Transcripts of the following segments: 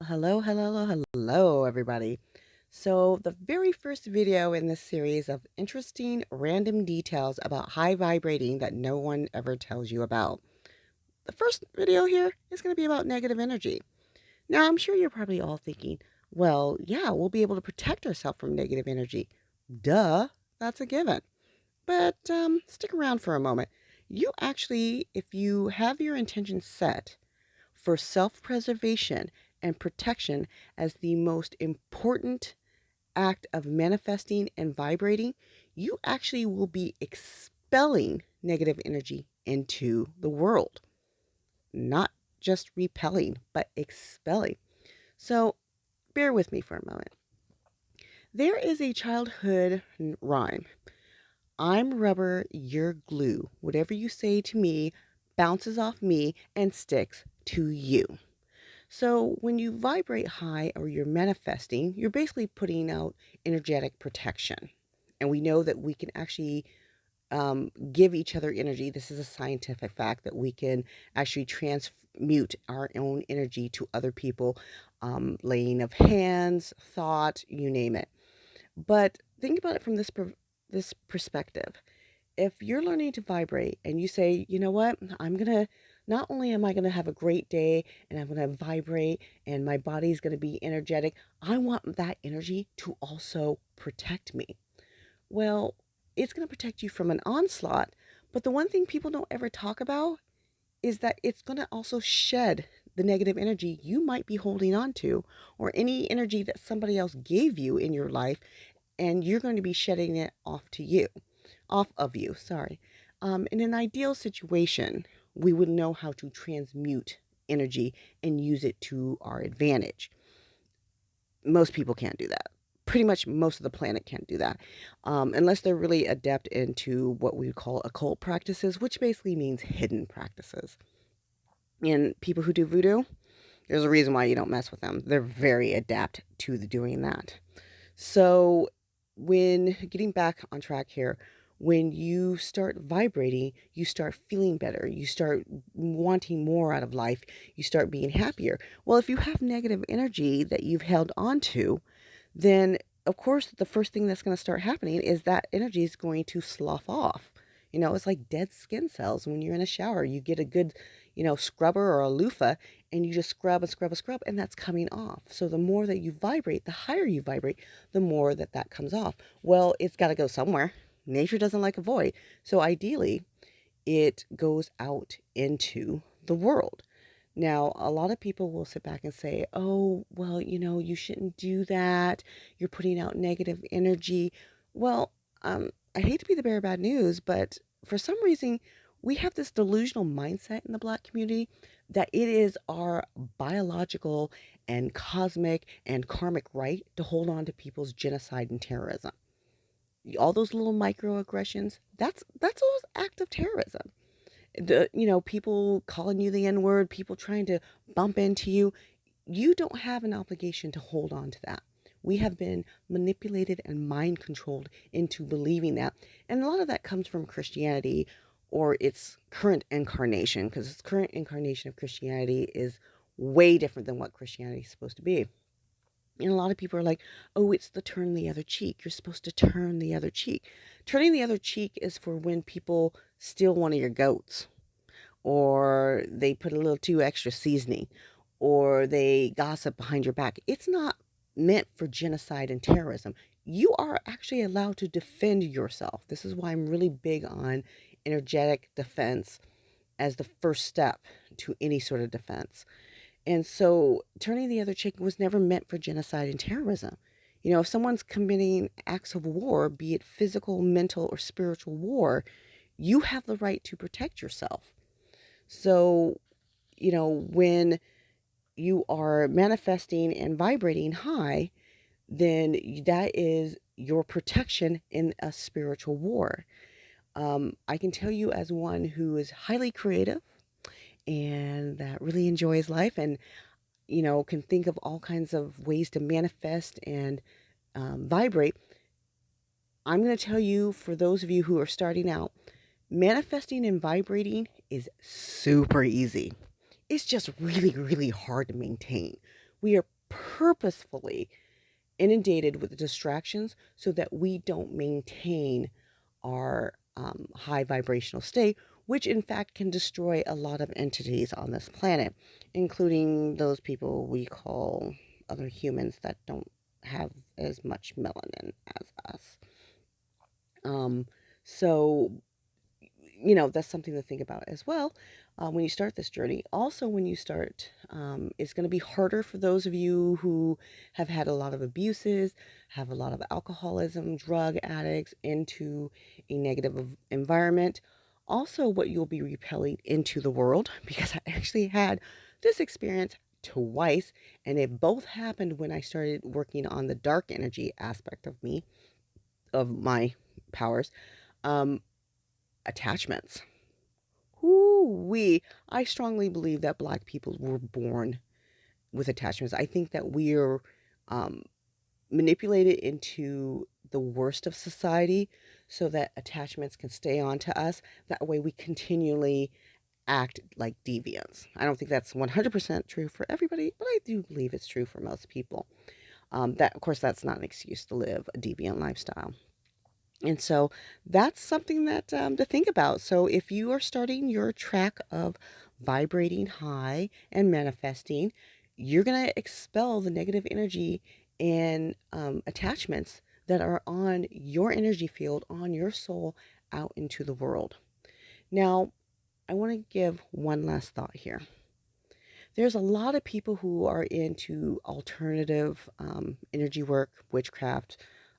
Hello, everybody. So, the very first video in this series of interesting random details about high vibrating that no one ever tells you about. The first video here is going to be about negative energy. Now, I'm sure you're probably all thinking, well, yeah, we'll be able to protect ourselves from negative energy. Duh, that's a given. But stick around for a moment. You actually, if you have your intention set for self preservation and protection as the most important act of manifesting and vibrating, you actually will be expelling negative energy into the world. Not just repelling, but expelling. So bear with me for a moment. There is a childhood rhyme. I'm rubber, you're glue. Whatever you say to me bounces off me and sticks to you. So when you vibrate high or you're manifesting, you're basically putting out energetic protection. And we know that we can actually give each other energy. This is a scientific fact that we can actually transmute our own energy to other people, laying of hands, thought, you name it. But think about it from this perspective. If you're learning to vibrate and you say, you know what, not only am I going to have a great day and I'm going to vibrate and my body's going to be energetic, I want that energy to also protect me. Well, it's going to protect you from an onslaught, but the one thing people don't ever talk about is that it's going to also shed the negative energy you might be holding on to, or any energy that somebody else gave you in your life, and you're going to be shedding it off of you, sorry. In an ideal situation, we would know how to transmute energy and use it to our advantage. Most people can't do that. Pretty much most of the planet can't do that, unless they're really adept into what we would call occult practices, which basically means hidden practices. And people who do voodoo, there's a reason why you don't mess with them. They're very adept to doing that. So when getting back on track here, when you start vibrating, you start feeling better. You start wanting more out of life. You start being happier. Well, if you have negative energy that you've held on to, then of course the first thing that's going to start happening is that energy is going to slough off. It's like dead skin cells. When you're in a shower, you get a good, scrubber or a loofah, and you just scrub and scrub and scrub, and that's coming off. So the more that you vibrate, the higher you vibrate, the more that comes off. Well, it's got to go somewhere. Nature doesn't like a void. So ideally, it goes out into the world. Now, a lot of people will sit back and say, oh, well, you shouldn't do that. You're putting out negative energy. Well, I hate to be the bearer of bad news, but for some reason, we have this delusional mindset in the Black community that it is our biological and cosmic and karmic right to hold on to people's genocide and terrorism. All those little microaggressions, that's all act of terrorism. People calling you the N-word, people trying to bump into you. You don't have an obligation to hold on to that. We have been manipulated and mind controlled into believing that. And a lot of that comes from Christianity or its current incarnation, because its current incarnation of Christianity is way different than what Christianity is supposed to be. And a lot of people are like, oh, it's the turn the other cheek. You're supposed to turn the other cheek. Turning the other cheek is for when people steal one of your goats, or they put a little too extra seasoning, or they gossip behind your back. It's not meant for genocide and terrorism. You are actually allowed to defend yourself. This is why I'm really big on energetic defense as the first step to any sort of defense. And so turning the other cheek was never meant for genocide and terrorism. If someone's committing acts of war, be it physical, mental, or spiritual war, you have the right to protect yourself. So, when you are manifesting and vibrating high, then that is your protection in a spiritual war. I can tell you, as one who is highly creative and that really enjoys life and, can think of all kinds of ways to manifest and vibrate, I'm going to tell you, for those of you who are starting out, manifesting and vibrating is super easy. It's just really, really hard to maintain. We are purposefully inundated with distractions so that we don't maintain our high vibrational state, which in fact can destroy a lot of entities on this planet, including those people we call other humans that don't have as much melanin as us. Um, so that's something to think about as well when you start this journey. Also, when you start, it's going to be harder for those of you who have had a lot of abuses, have a lot of alcoholism, drug addicts, into a negative environment. Also, what you'll be repelling into the world, because I actually had this experience twice, and it both happened when I started working on the dark energy aspect of me, of my powers. Um, Attachments. I strongly believe that Black people were born with attachments. I think that we're um, manipulated into the worst of society so that attachments can stay on to us. That way we continually act like deviants. I don't think that's 100% true for everybody, but I do believe it's true for most people. Of course, that's not an excuse to live a deviant lifestyle. And so that's something that to think about. So if you are starting your track of vibrating high and manifesting, you're going to expel the negative energy and attachments that are on your energy field, on your soul, out into the world. Now, I want to give one last thought here. There's a lot of people who are into alternative energy work, witchcraft,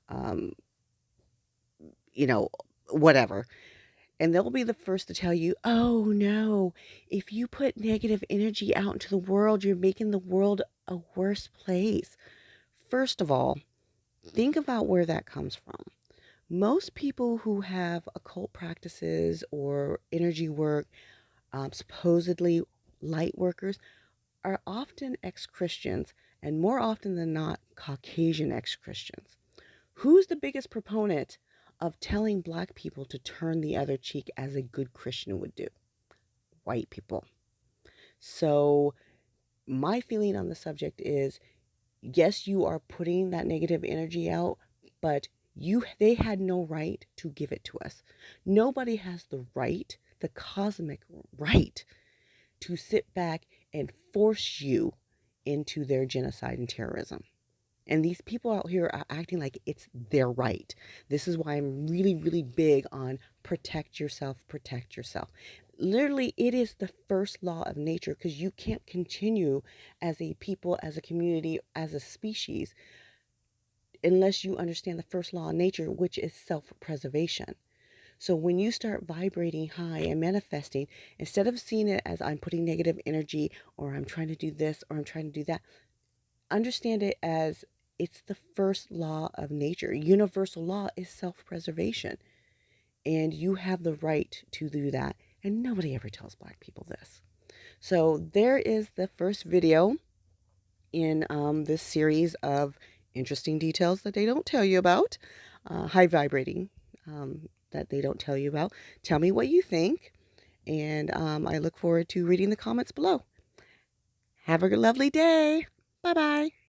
um, you know, whatever. And they'll be the first to tell you, oh no, if you put negative energy out into the world, you're making the world a worse place. First of all, think about where that comes from. Most people who have occult practices or energy work, supposedly light workers, are often ex-Christians, and more often than not, Caucasian ex-Christians. Who's the biggest proponent of telling Black people to turn the other cheek as a good Christian would do? White people. So my feeling on the subject is, yes, you are putting that negative energy out, but they had no right to give it to us. Nobody has the right, the cosmic right, to sit back and force you into their genocide and terrorism. And these people out here are acting like it's their right. This is why I'm really, really big on protect yourself, protect yourself. Literally, it is the first law of nature, because you can't continue as a people, as a community, as a species, unless you understand the first law of nature, which is self-preservation. So when you start vibrating high and manifesting, instead of seeing it as I'm putting negative energy, or I'm trying to do this, or I'm trying to do that, understand it as it's the first law of nature. Universal law is self-preservation. And you have the right to do that. And nobody ever tells Black people this. So there is the first video in this series of interesting details that they don't tell you about. High vibrating that they don't tell you about. Tell me what you think. And I look forward to reading the comments below. Have a lovely day. Bye-bye.